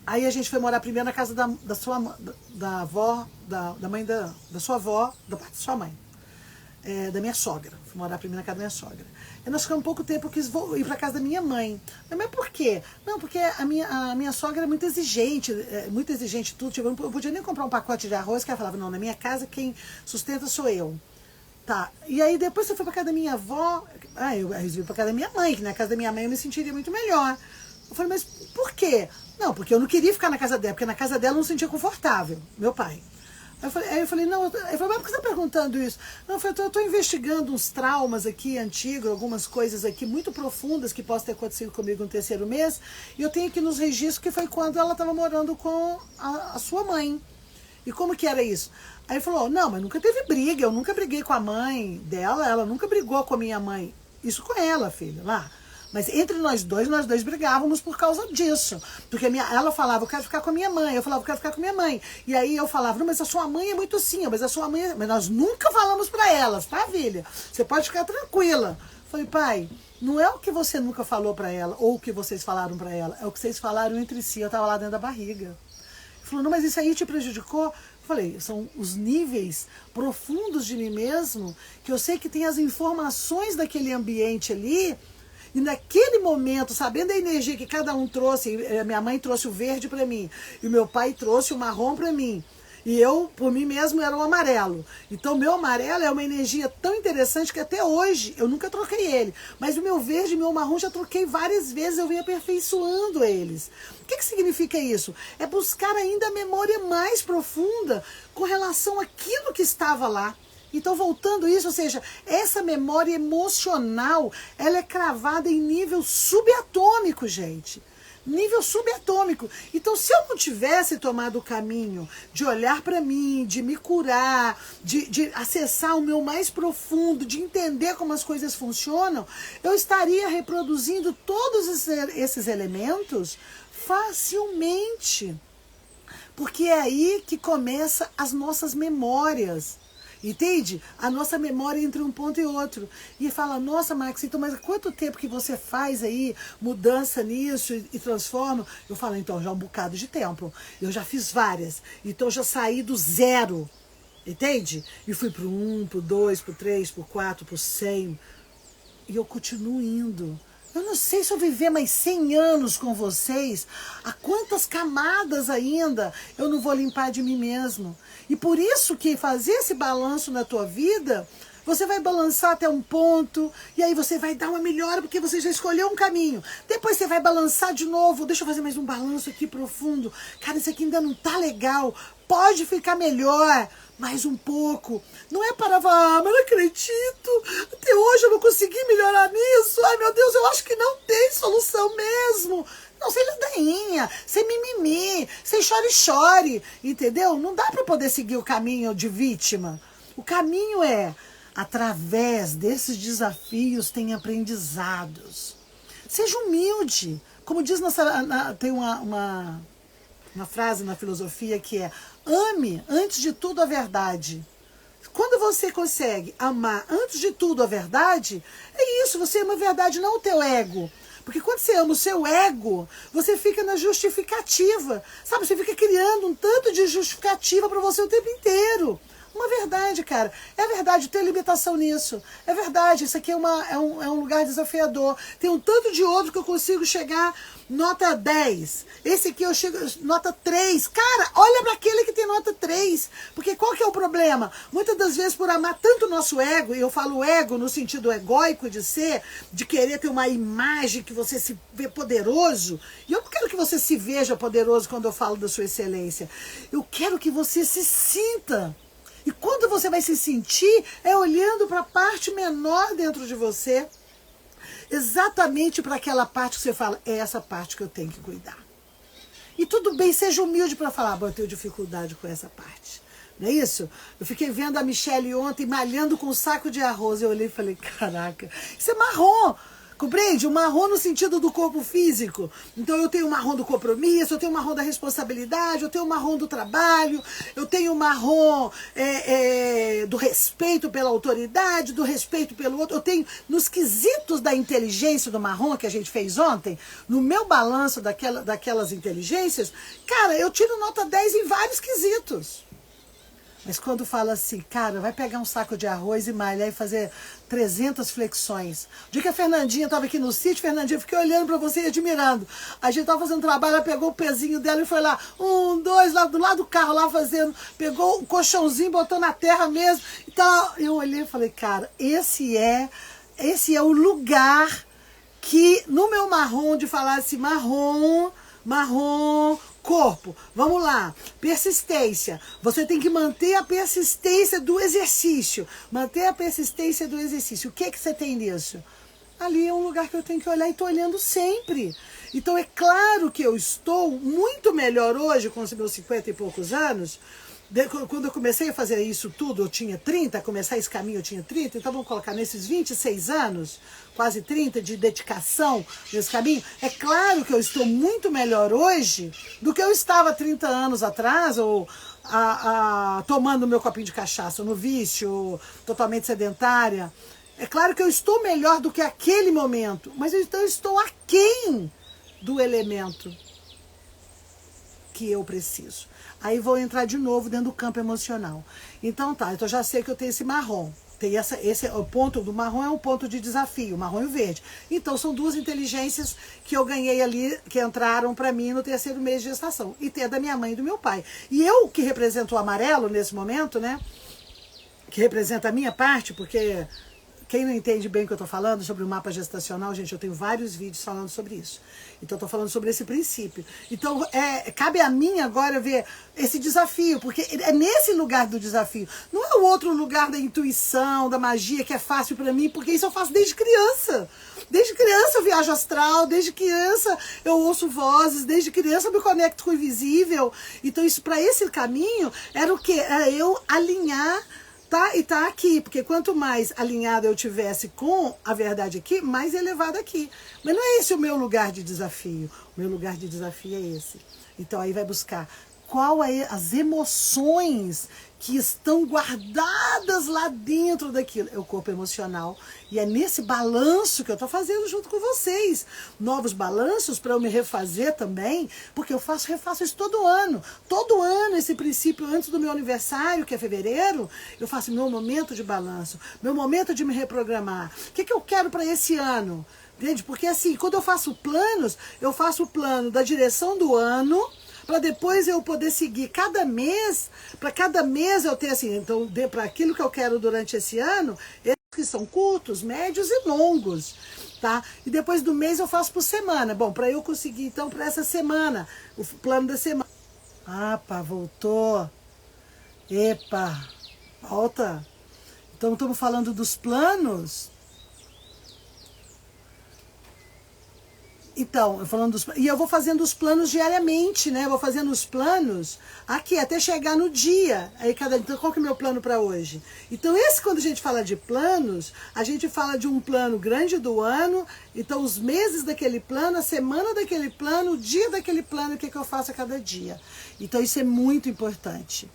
aí a gente foi morar primeiro na casa da avó, da mãe da sua avó, da parte da sua mãe. Da minha sogra. Fui morar primeiro na casa da minha sogra. E nós ficamos pouco tempo, eu quis ir para casa da minha mãe. Mas por quê? Não, porque a minha sogra é muito exigente tudo. Tipo, eu não podia nem comprar um pacote de arroz, que ela falava, não, na minha casa quem sustenta sou eu. Tá. E aí depois você foi para casa da minha avó, eu resolvi para casa da minha mãe, que na casa da minha mãe eu me sentiria muito melhor. Eu falei, mas por quê? Não, porque eu não queria ficar na casa dela, porque na casa dela eu não me sentia confortável, meu pai. Aí eu falei, não, mas por que você está perguntando isso? Não, eu estou investigando uns traumas aqui antigos, algumas coisas aqui muito profundas que possam ter acontecido comigo no 3º mês, e eu tenho aqui nos registros que foi quando ela estava morando com a sua mãe. E como que era isso? Aí ele falou, não, mas nunca teve briga, eu nunca briguei com a mãe dela, ela nunca brigou com a minha mãe. Isso com ela, filha, lá. Mas entre nós dois brigávamos por causa disso. Porque ela falava, eu quero ficar com a minha mãe. Eu falava, eu quero ficar com a minha mãe. E aí eu falava, não, mas a sua mãe é muito assim, mas a sua mãe... Mas nós nunca falamos pra elas, tá, filha? Você pode ficar tranquila. Eu falei, pai, não é o que você nunca falou pra ela, ou o que vocês falaram pra ela, é o que vocês falaram entre si. Eu tava lá dentro da barriga. Ele falou, não, mas isso aí te prejudicou? Eu falei, são os níveis profundos de mim mesmo, que eu sei que tem as informações daquele ambiente ali. E naquele momento, sabendo a energia que cada um trouxe, minha mãe trouxe o verde para mim, e meu pai trouxe o marrom para mim, e eu, por mim mesmo, era o amarelo. Então, meu amarelo é uma energia tão interessante que até hoje eu nunca troquei ele. Mas o meu verde e meu marrom já troquei várias vezes, eu venho aperfeiçoando eles. O que significa isso? É buscar ainda a memória mais profunda com relação àquilo que estava lá. Então, voltando a isso, ou seja, essa memória emocional, ela é cravada em nível subatômico, gente. Nível subatômico. Então, se eu não tivesse tomado o caminho de olhar para mim, de me curar, de acessar o meu mais profundo, de entender como as coisas funcionam, eu estaria reproduzindo todos esses elementos facilmente. Porque é aí que começam as nossas memórias. Entende? A nossa memória entre um ponto e outro. E fala, nossa, Max, então, mas quanto tempo que você faz aí mudança nisso e transforma? Eu falo, então, já um bocado de tempo. Eu já fiz várias. Então, já saí do zero. Entende? E fui pro 1, pro 2, pro 3, pro 4, pro 100. E eu continuo indo. Eu não sei se eu viver mais 100 anos com vocês, a quantas camadas ainda eu não vou limpar de mim mesmo. E por isso que fazer esse balanço na tua vida, você vai balançar até um ponto, e aí você vai dar uma melhora, porque você já escolheu um caminho. Depois você vai balançar de novo, deixa eu fazer mais um balanço aqui profundo. Cara, isso aqui ainda não tá legal, pode ficar melhor. Mais um pouco. Não é para falar, mas não acredito. Até hoje eu não consegui melhorar nisso. Ai, meu Deus, eu acho que não tem solução mesmo. Não, sem ladainha, sem mimimi, sem chore-chore, entendeu? Não dá para poder seguir o caminho de vítima. O caminho é, através desses desafios, tem aprendizados. Seja humilde. Como diz, tem uma frase na filosofia que é: ame, antes de tudo, a verdade. Quando você consegue amar, antes de tudo, a verdade, é isso, você ama a verdade, não o teu ego. Porque quando você ama o seu ego, você fica na justificativa. Sabe, você fica criando um tanto de justificativa para você o tempo inteiro. Uma verdade, cara. É verdade, tem limitação nisso. É verdade, isso aqui é um lugar desafiador. Tem um tanto de outro que eu consigo chegar nota 10. Esse aqui eu chego nota 3. Cara, olha para aquele que tem nota 3. Porque qual que é o problema? Muitas das vezes, por amar tanto o nosso ego, e eu falo ego no sentido egóico de ser, de querer ter uma imagem que você se vê poderoso. E eu não quero que você se veja poderoso quando eu falo da sua excelência. Eu quero que você se sinta. E quando você vai se sentir, é olhando para a parte menor dentro de você, exatamente para aquela parte que você fala, é essa parte que eu tenho que cuidar. E tudo bem, seja humilde para falar, eu tenho dificuldade com essa parte. Não é isso? Eu fiquei vendo a Michelle ontem malhando com um saco de arroz. Eu olhei e falei, caraca, isso é marrom. Compreende? O marrom no sentido do corpo físico. Então eu tenho o marrom do compromisso, eu tenho o marrom da responsabilidade, eu tenho o marrom do trabalho, eu tenho o marrom do respeito pela autoridade, do respeito pelo outro. Eu tenho, nos quesitos da inteligência do marrom que a gente fez ontem, no meu balanço daquelas inteligências, cara, eu tiro nota 10 em vários quesitos. Mas quando fala assim, cara, vai pegar um saco de arroz e malhar e fazer 300 flexões. O dia que a Fernandinha estava aqui no sítio, Fernandinha, eu fiquei olhando para você e admirando. A gente estava fazendo trabalho, ela pegou o pezinho dela e foi lá, 1, 2, lá do lado do carro, lá fazendo, pegou o colchãozinho, botou na terra mesmo. Então eu olhei e falei, cara, esse é o lugar que no meu marrom, de falar assim, marrom, corpo, vamos lá, persistência, você tem que manter a persistência do exercício, manter a persistência do exercício. O que que você tem nisso? Ali é um lugar que eu tenho que olhar e estou olhando sempre. Então é claro que eu estou muito melhor hoje com os meus 50 e poucos anos. Quando eu comecei a fazer isso tudo, eu tinha 30, começar esse caminho eu tinha 30, então vamos colocar nesses 26 anos, quase 30 de dedicação nesse caminho, é claro que eu estou muito melhor hoje do que eu estava 30 anos atrás, ou tomando meu copinho de cachaça, no vício, totalmente sedentária. É claro que eu estou melhor do que aquele momento, mas então eu estou aquém do elemento que eu preciso. Aí vou entrar de novo dentro do campo emocional. Então tá, então já sei que eu tenho esse marrom. Tem o ponto do marrom é um ponto de desafio, o marrom e o verde. Então são duas inteligências que eu ganhei ali, que entraram para mim no 3º mês de gestação. E tem a da minha mãe e do meu pai. E eu, que represento o amarelo nesse momento, né? Que representa a minha parte, porque quem não entende bem o que eu estou falando sobre o mapa gestacional, gente, eu tenho vários vídeos falando sobre isso. Então, eu estou falando sobre esse princípio. Então, cabe a mim agora ver esse desafio, porque é nesse lugar do desafio. Não é o outro lugar da intuição, da magia, que é fácil para mim, porque isso eu faço desde criança. Desde criança eu viajo astral, desde criança eu ouço vozes, desde criança eu me conecto com o invisível. Então, isso para esse caminho era o quê? Era eu alinhar. E tá aqui, porque quanto mais alinhado eu tivesse com a verdade aqui, mais elevado aqui. Mas não é esse o meu lugar de desafio. O meu lugar de desafio é esse. Então aí vai buscar qual é as emoções que estão guardadas lá dentro daquilo. É o corpo emocional. E é nesse balanço que eu estou fazendo junto com vocês. Novos balanços para eu me refazer também, porque eu refaço isso todo ano. Todo ano, esse princípio, antes do meu aniversário, que é fevereiro, eu faço meu momento de balanço, meu momento de me reprogramar. O que eu quero para esse ano? Entende? Porque assim, quando eu faço o plano da direção do ano, para depois eu poder seguir cada mês, para cada mês eu ter assim, então, para aquilo que eu quero durante esse ano, esses que são curtos, médios e longos, tá? E depois do mês eu faço por semana. Bom, para eu conseguir, então, para essa semana, o plano da semana. Ah, pá, voltou. Epa, volta. Então, estamos falando dos planos. Então, e eu vou fazendo os planos diariamente, né? Eu vou fazendo os planos aqui até chegar no dia. Aí então, qual que é o meu plano para hoje? Então, quando a gente fala de planos, a gente fala de um plano grande do ano. Então, os meses daquele plano, a semana daquele plano, o dia daquele plano, o que eu faço a cada dia. Então, isso é muito importante.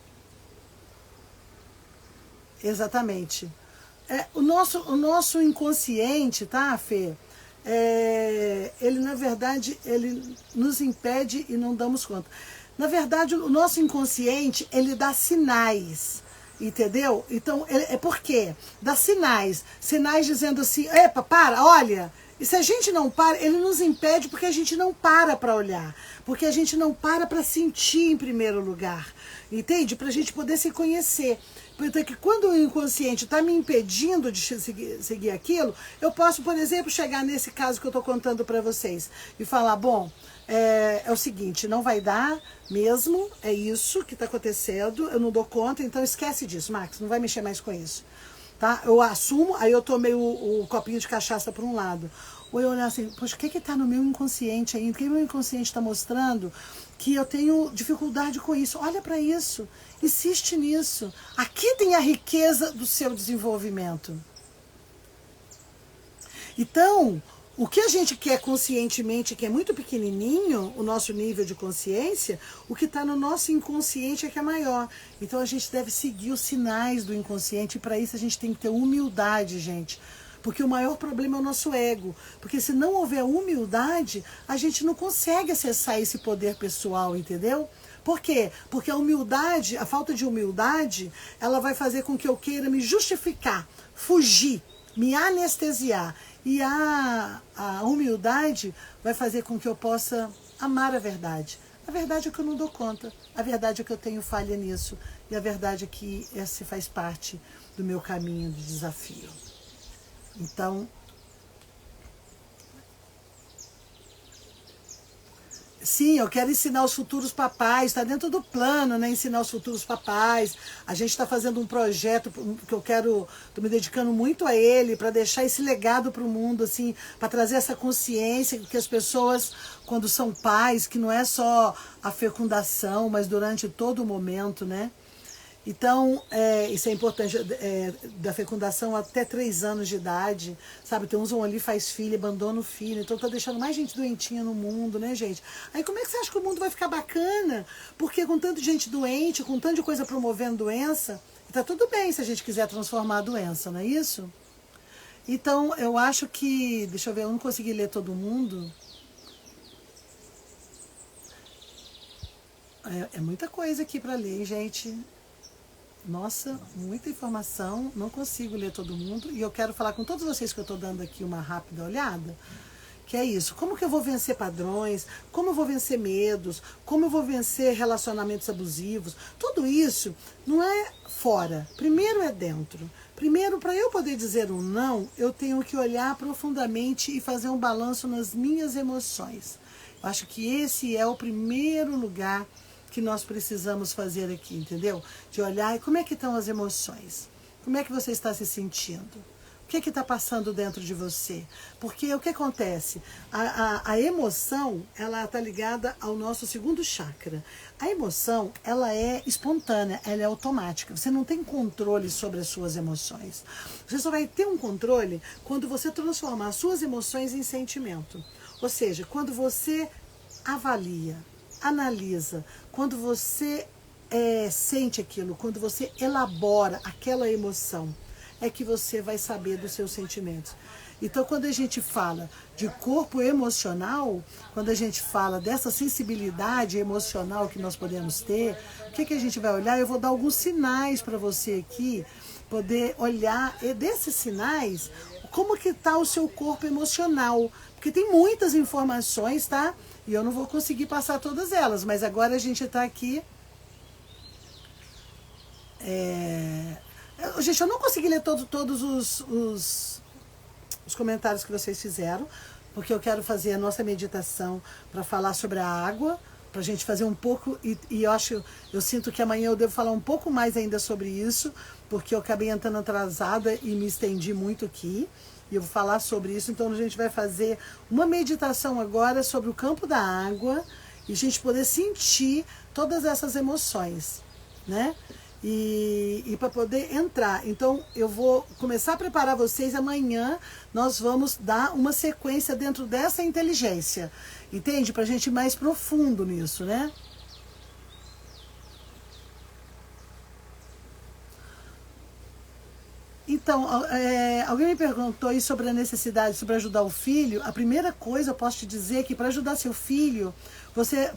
Exatamente. O nosso inconsciente, tá, Fê? Ele, na verdade, ele nos impede e não damos conta. Na verdade, o nosso inconsciente, ele dá sinais, entendeu? Então, por quê? Dá sinais dizendo assim, epa, para, olha. E se a gente não para, ele nos impede porque a gente não para olhar, porque a gente não para sentir em primeiro lugar, entende? Para a gente poder se conhecer. Então, que quando o inconsciente está me impedindo de seguir aquilo, eu posso, por exemplo, chegar nesse caso que eu estou contando para vocês e falar, bom, é o seguinte, não vai dar mesmo, é isso que está acontecendo, eu não dou conta, então esquece disso, Max, não vai mexer mais com isso. Tá? Eu assumo, aí eu tomei o copinho de cachaça para um lado. Ou eu olhar assim, poxa, o que está no meu inconsciente ainda? O que meu inconsciente está mostrando que eu tenho dificuldade com isso? Olha para isso, insiste nisso. Aqui tem a riqueza do seu desenvolvimento. Então, o que a gente quer conscientemente, que é muito pequenininho, o nosso nível de consciência, o que está no nosso inconsciente é que é maior. Então, a gente deve seguir os sinais do inconsciente e para isso a gente tem que ter humildade, gente. Porque o maior problema é o nosso ego. Porque se não houver humildade, a gente não consegue acessar esse poder pessoal, entendeu? Por quê? Porque a humildade, a falta de humildade, ela vai fazer com que eu queira me justificar, fugir, me anestesiar. E a humildade vai fazer com que eu possa amar a verdade. A verdade é que eu não dou conta. A verdade é que eu tenho falha nisso. E a verdade é que esse faz parte do meu caminho de desafio. Então, sim, eu quero ensinar os futuros papais, está dentro do plano, né? Ensinar os futuros papais. A gente está fazendo um projeto que eu quero, estou me dedicando muito a ele, para deixar esse legado para o mundo, assim, para trazer essa consciência que as pessoas, quando são pais, que não é só a fecundação, mas durante todo o momento, né? Então, isso é importante, da fecundação até 3 anos de idade, sabe? Tem uns vão ali, faz filho, abandona o filho, então tá deixando mais gente doentinha no mundo, né, gente? Aí como é que você acha que o mundo vai ficar bacana? Porque com tanta gente doente, com tanta coisa promovendo doença, tá tudo bem se a gente quiser transformar a doença, não é isso? Então, eu acho que, deixa eu ver, eu não consegui ler todo mundo. É muita coisa aqui para ler, gente. Nossa, muita informação, não consigo ler todo mundo e eu quero falar com todos vocês que eu estou dando aqui uma rápida olhada, que é isso, como que eu vou vencer padrões, como eu vou vencer medos, como eu vou vencer relacionamentos abusivos, tudo isso não é fora, primeiro é dentro. Primeiro, para eu poder dizer um não, eu tenho que olhar profundamente e fazer um balanço nas minhas emoções. Eu acho que esse é o primeiro lugar que nós precisamos fazer aqui, entendeu? De olhar e como é que estão as emoções, como é que você está se sentindo, o que está passando dentro de você, porque o que acontece? A emoção, ela está ligada ao nosso segundo chakra. A emoção, ela é espontânea, ela é automática, você não tem controle sobre as suas emoções. Você só vai ter um controle quando você transformar as suas emoções em sentimento, ou seja, quando você avalia, analisa, quando você sente aquilo, quando você elabora aquela emoção, é que você vai saber dos seus sentimentos. Então, quando a gente fala de corpo emocional, quando a gente fala dessa sensibilidade emocional que nós podemos ter, o que a gente vai olhar? Eu vou dar alguns sinais para você aqui, poder olhar, e desses sinais, como que está o seu corpo emocional. Porque tem muitas informações, tá? E eu não vou conseguir passar todas elas, mas agora a gente está aqui. Gente, eu não consegui ler todos os comentários que vocês fizeram, porque eu quero fazer a nossa meditação para falar sobre a água, para a gente fazer um pouco, e eu sinto que amanhã eu devo falar um pouco mais ainda sobre isso, porque eu acabei entrando atrasada e me estendi muito aqui, e eu vou falar sobre isso. Então a gente vai fazer uma meditação agora sobre o campo da água, e a gente poder sentir todas essas emoções, né? E para poder entrar. Então eu vou começar a preparar vocês. Amanhã nós vamos dar uma sequência dentro dessa inteligência, entende? Para a gente ir mais profundo nisso, né? Então, alguém me perguntou aí sobre a necessidade, sobre ajudar o filho. A primeira coisa eu posso te dizer é que para ajudar seu filho,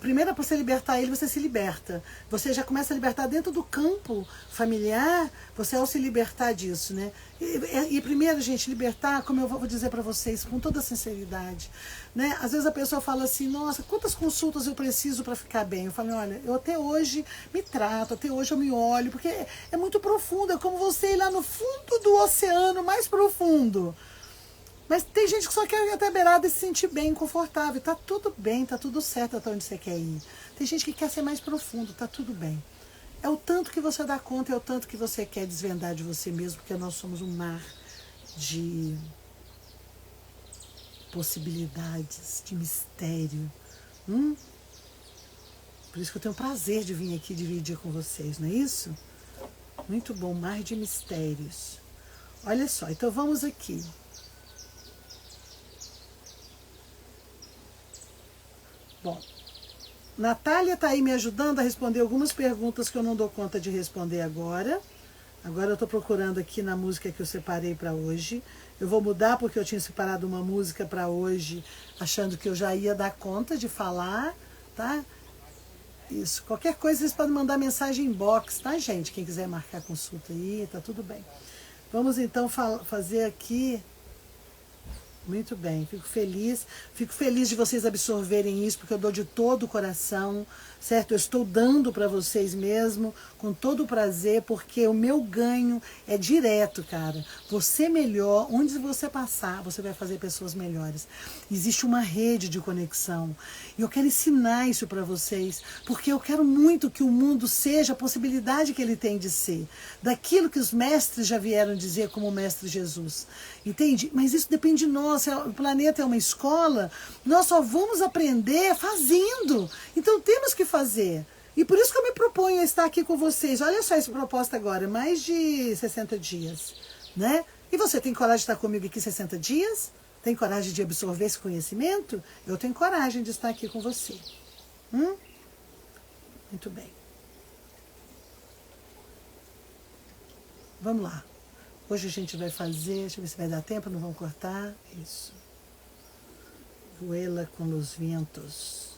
primeiro, para você libertar ele, você se liberta. Você já começa a libertar dentro do campo familiar, você ao se libertar disso, né? E primeiro, gente, libertar, como eu vou dizer para vocês, com toda sinceridade, né? Às vezes a pessoa fala assim, nossa, quantas consultas eu preciso para ficar bem? Eu falo, olha, eu até hoje me trato, até hoje eu me olho, porque é muito profundo, é como você ir lá no fundo do oceano, mais profundo. Mas tem gente que só quer ir até a beirada e se sentir bem, confortável. Tá tudo bem, tá tudo certo até onde você quer ir. Tem gente que quer ser mais profundo, tá tudo bem. É o tanto que você dá conta, é o tanto que você quer desvendar de você mesmo, porque nós somos um mar de possibilidades, de mistério. Por isso que eu tenho o prazer de vir aqui dividir com vocês, não é isso? Muito bom, mar de mistérios. Olha só, então vamos aqui. Bom, Natália está aí me ajudando a responder algumas perguntas que eu não dou conta de responder agora. Agora eu estou procurando aqui na música que eu separei para hoje. Eu vou mudar porque eu tinha separado uma música para hoje, achando que eu já ia dar conta de falar, tá? Isso. Qualquer coisa vocês podem mandar mensagem inbox, tá, gente? Quem quiser marcar consulta aí, tá tudo bem. Vamos então fazer aqui. Muito bem, fico feliz de vocês absorverem isso, porque eu dou de todo o coração, certo? Eu estou dando para vocês mesmo, com todo o prazer, porque o meu ganho é direto, cara. Você melhor, onde você passar, você vai fazer pessoas melhores. Existe uma rede de conexão, e eu quero ensinar isso para vocês, porque eu quero muito que o mundo seja a possibilidade que ele tem de ser, daquilo que os mestres já vieram dizer como o mestre Jesus, entende? Mas isso depende de nós. O planeta é uma escola, nós só vamos aprender fazendo. Então temos que fazer. E por isso que eu me proponho a estar aqui com vocês. Olha só essa proposta agora, mais de 60 dias, né? E você tem coragem de estar comigo aqui 60 dias? Tem coragem de absorver esse conhecimento? Eu tenho coragem de estar aqui com você. Muito bem. Vamos lá. Hoje a gente vai fazer, deixa eu ver se vai dar tempo, não vamos cortar. Isso. Vuela com os ventos.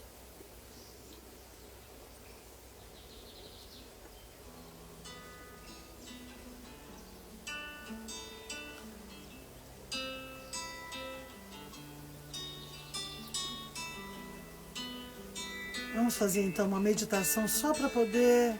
Vamos fazer então uma meditação só para poder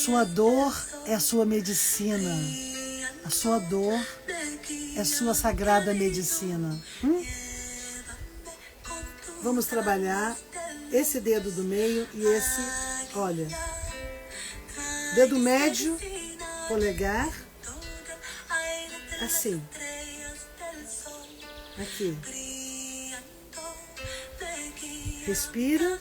sua dor é a sua medicina. A sua dor é a sua sagrada medicina. Vamos trabalhar esse dedo do meio e esse, olha, dedo médio, polegar, assim. Aqui. Respira.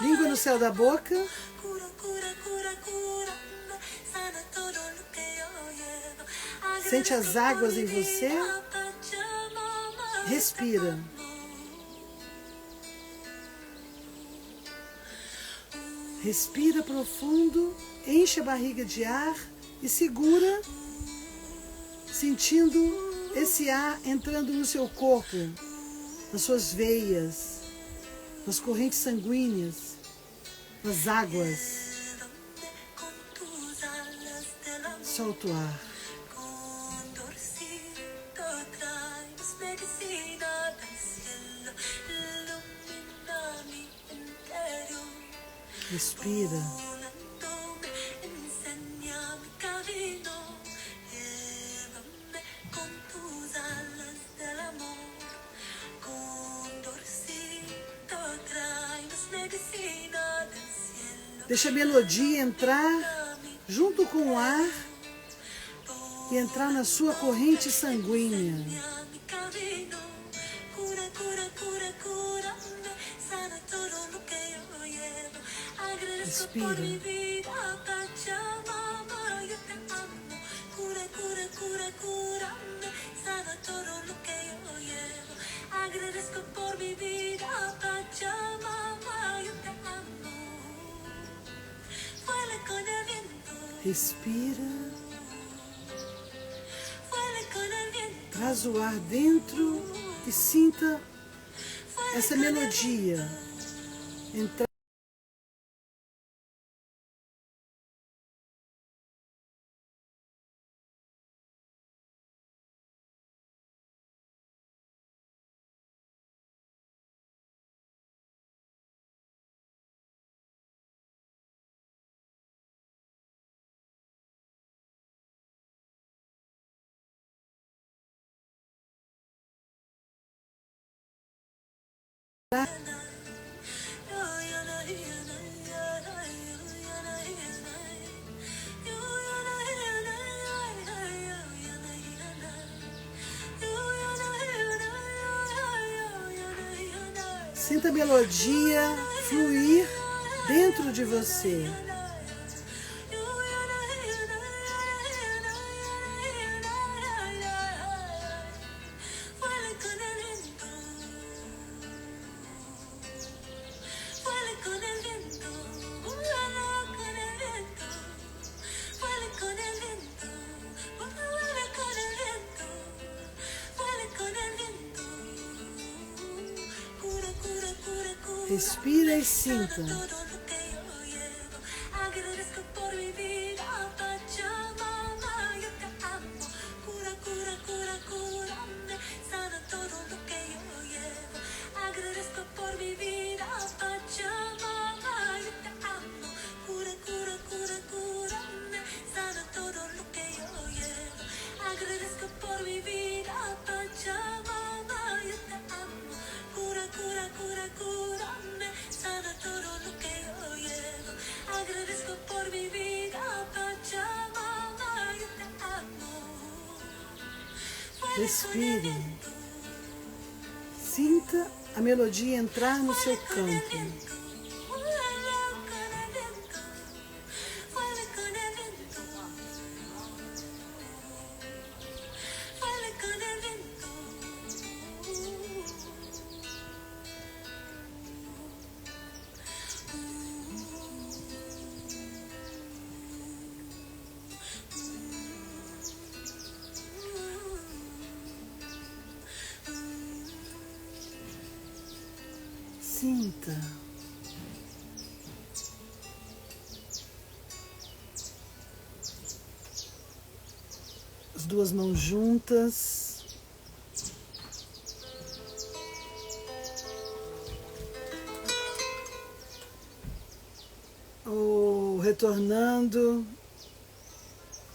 Língua no céu da boca. Sente as águas em você. Respira. Respira profundo, enche a barriga de ar e segura, sentindo esse ar entrando no seu corpo, nas suas veias, nas correntes sanguíneas, nas águas. Solta o ar. Respira. Deixa a melodia entrar junto com o ar e entrar na sua corrente sanguínea. Respira. Respira. Traz o ar dentro e sinta essa melodia entrar. Sinta a melodia fluir dentro de você. Respira e sinta. Respire. Sinta a melodia entrar no seu campo. Sinta. As duas mãos juntas. Ou retornando.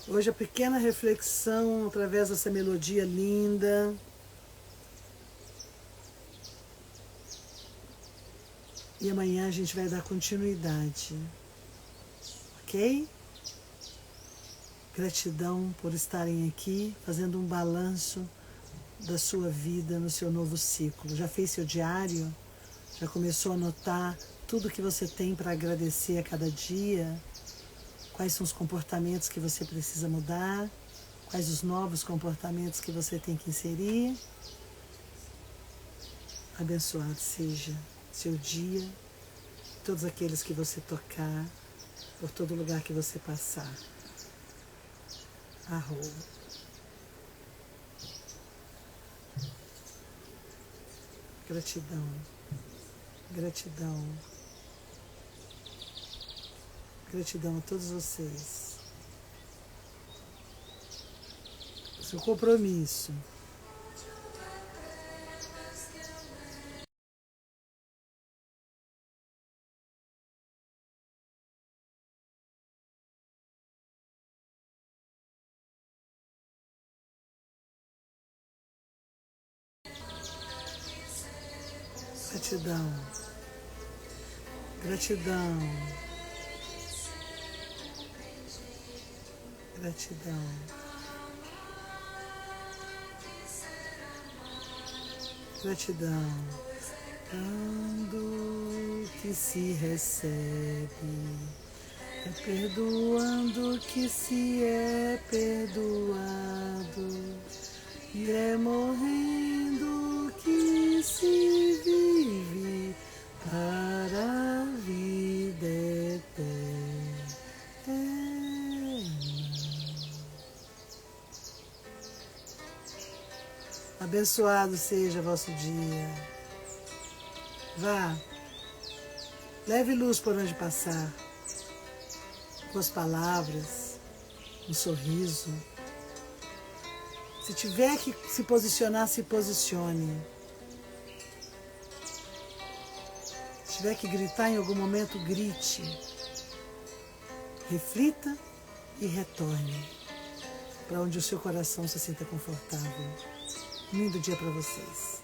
Hoje a pequena reflexão através dessa melodia linda. E amanhã a gente vai dar continuidade. Ok? Gratidão por estarem aqui, fazendo um balanço da sua vida no seu novo ciclo. Já fez seu diário? Já começou a anotar tudo que você tem para agradecer a cada dia? Quais são os comportamentos que você precisa mudar? Quais os novos comportamentos que você tem que inserir? Abençoado seja seu dia, todos aqueles que você tocar, por todo lugar que você passar. Arroba. Gratidão, gratidão, gratidão a todos vocês. Seu compromisso. Gratidão, gratidão, gratidão, gratidão. Dando que se recebe, é perdoando que se é perdoado, e é morrendo que se vive para a vida eterna. Abençoado seja vosso dia. Vá, leve luz por onde passar, boas palavras, um sorriso. Se tiver que se posicionar, se posicione. Se tiver que gritar em algum momento, grite. Reflita e retorne para onde o seu coração se sinta confortável. Lindo dia para vocês.